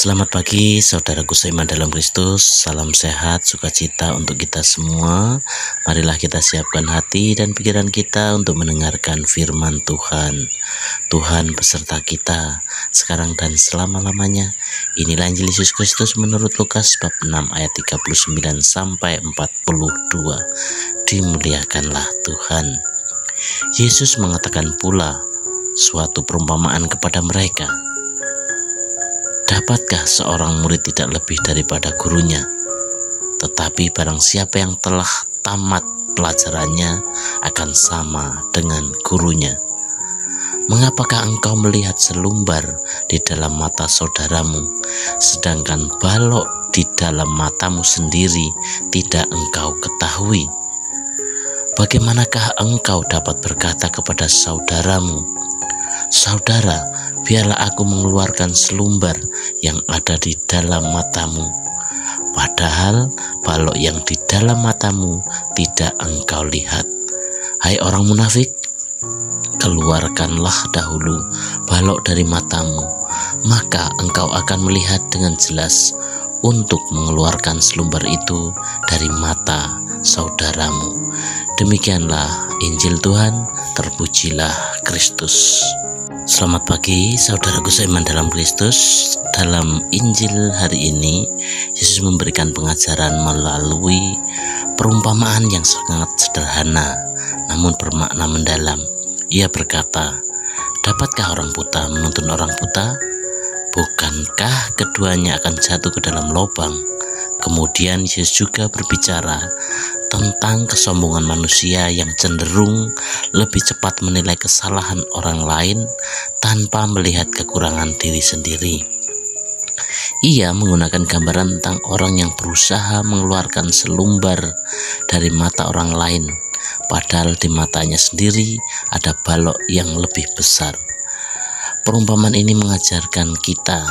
Selamat pagi saudaraku seiman dalam Kristus. Salam sehat, sukacita untuk kita semua. Marilah kita siapkan hati dan pikiran kita untuk mendengarkan firman Tuhan. Tuhan beserta kita sekarang dan selama-lamanya. Inilah Injil Yesus Kristus menurut Lukas bab 6 ayat 39 sampai 42. Dimuliakanlah Tuhan. Yesus mengatakan pula suatu perumpamaan kepada mereka. Dapatkah seorang murid tidak lebih daripada gurunya? Tetapi barang siapa yang telah tamat pelajarannya akan sama dengan gurunya. Mengapakah engkau melihat selumbar di dalam mata saudaramu, sedangkan balok di dalam matamu sendiri tidak engkau ketahui? Bagaimanakah engkau dapat berkata kepada saudaramu, "Saudara, biarlah aku mengeluarkan selumbar yang ada di dalam matamu," padahal balok yang di dalam matamu tidak engkau lihat. Hai orang munafik, keluarkanlah dahulu balok dari matamu, maka engkau akan melihat dengan jelas untuk mengeluarkan selumbar itu dari mata saudaramu. Demikianlah Injil Tuhan, terpujilah Kristus. Selamat pagi saudaraku seiman dalam Kristus. Dalam Injil hari ini, Yesus memberikan pengajaran melalui perumpamaan yang sangat sederhana namun bermakna mendalam. Ia berkata, "Dapatkah orang buta menuntun orang buta? Bukankah keduanya akan jatuh ke dalam lubang?" Kemudian Yesus juga berbicara tentang kesombongan manusia yang cenderung lebih cepat menilai kesalahan orang lain tanpa melihat kekurangan diri sendiri. Ia menggunakan gambaran tentang orang yang berusaha mengeluarkan selumbar dari mata orang lain, padahal di matanya sendiri ada balok yang lebih besar. Perumpamaan ini mengajarkan kita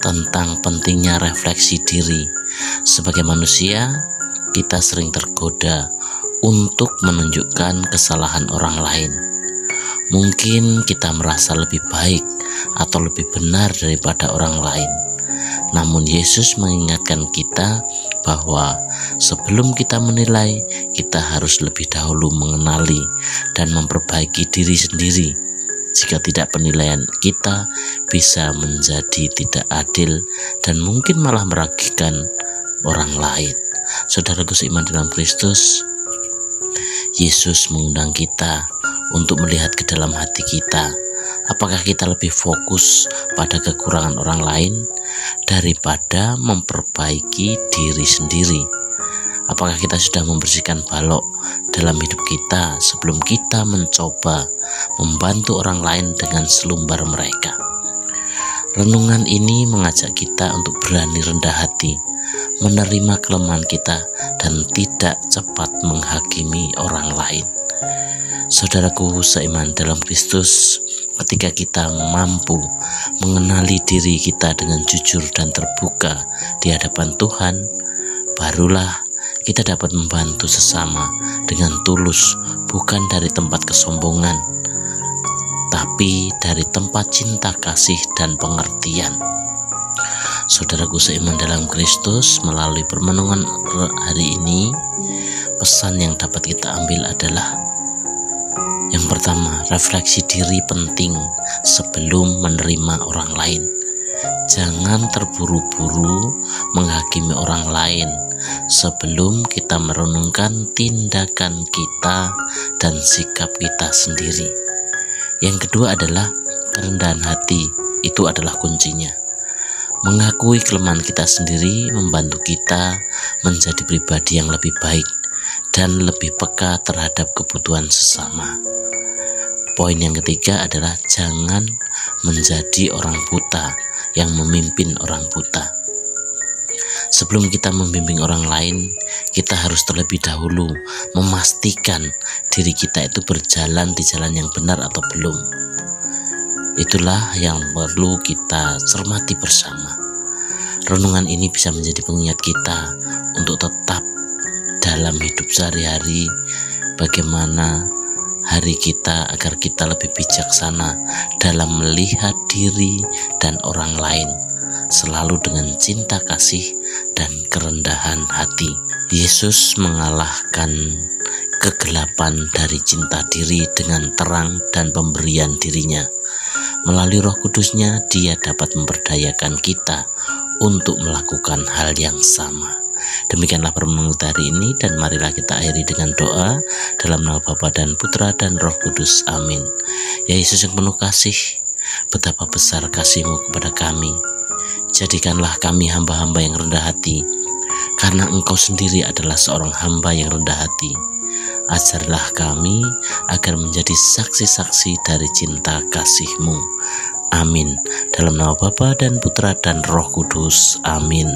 tentang pentingnya refleksi diri. Sebagai manusia, kita sering tergoda untuk menunjukkan kesalahan orang lain. Mungkin kita merasa lebih baik atau lebih benar daripada orang lain. Namun Yesus mengingatkan kita bahwa sebelum kita menilai, kita harus lebih dahulu mengenali dan memperbaiki diri sendiri. Jika tidak, penilaian kita bisa menjadi tidak adil dan mungkin malah merugikan orang lain. Saudaraku seiman dalam Kristus, Yesus mengundang kita untuk melihat ke dalam hati kita. Apakah kita lebih fokus pada kekurangan orang lain daripada memperbaiki diri sendiri? Apakah kita sudah membersihkan balok dalam hidup kita sebelum kita mencoba membantu orang lain dengan selumbar mereka? Renungan ini mengajak kita untuk berani rendah hati, menerima kelemahan kita, dan tidak cepat menghakimi orang lain. Saudaraku seiman dalam Kristus, ketika kita mampu mengenali diri kita dengan jujur dan terbuka di hadapan Tuhan, barulah kita dapat membantu sesama dengan tulus, bukan dari tempat kesombongan, tapi dari tempat cinta kasih dan pengertian. Saudaraku seiman dalam Kristus, melalui permenungan hari ini, pesan yang dapat kita ambil adalah yang pertama, refleksi diri penting sebelum menerima orang lain. Jangan terburu-buru menghakimi orang lain sebelum kita merenungkan tindakan kita dan sikap kita sendiri. Yang kedua adalah kerendahan hati, itu adalah kuncinya. Mengakui kelemahan kita sendiri membantu kita menjadi pribadi yang lebih baik dan lebih peka terhadap kebutuhan sesama. Poin yang ketiga adalah jangan menjadi orang buta yang memimpin orang buta. Sebelum kita membimbing orang lain, kita harus terlebih dahulu memastikan diri kita itu berjalan di jalan yang benar atau belum. Itulah yang perlu kita cermati bersama. Renungan ini bisa menjadi pengingat kita untuk tetap dalam hidup sehari-hari, bagaimana hari kita agar kita lebih bijaksana dalam melihat diri dan orang lain, selalu dengan cinta kasih dan kerendahan hati. Yesus mengalahkan kegelapan dari cinta diri dengan terang dan pemberian dirinya. Melalui Roh Kudus-Nya, Dia dapat memberdayakan kita untuk melakukan hal yang sama. Demikianlah permenungan hari ini, dan marilah kita akhiri dengan doa dalam nama Bapa dan Putra dan Roh Kudus. Amin. Ya Yesus yang penuh kasih, betapa besar kasih-Mu kepada kami. Jadikanlah kami hamba-hamba yang rendah hati, karena Engkau sendiri adalah seorang hamba yang rendah hati. Ajarlah kami agar menjadi saksi-saksi dari cinta kasih-Mu. Amin. Dalam nama Bapa dan Putra dan Roh Kudus. Amin.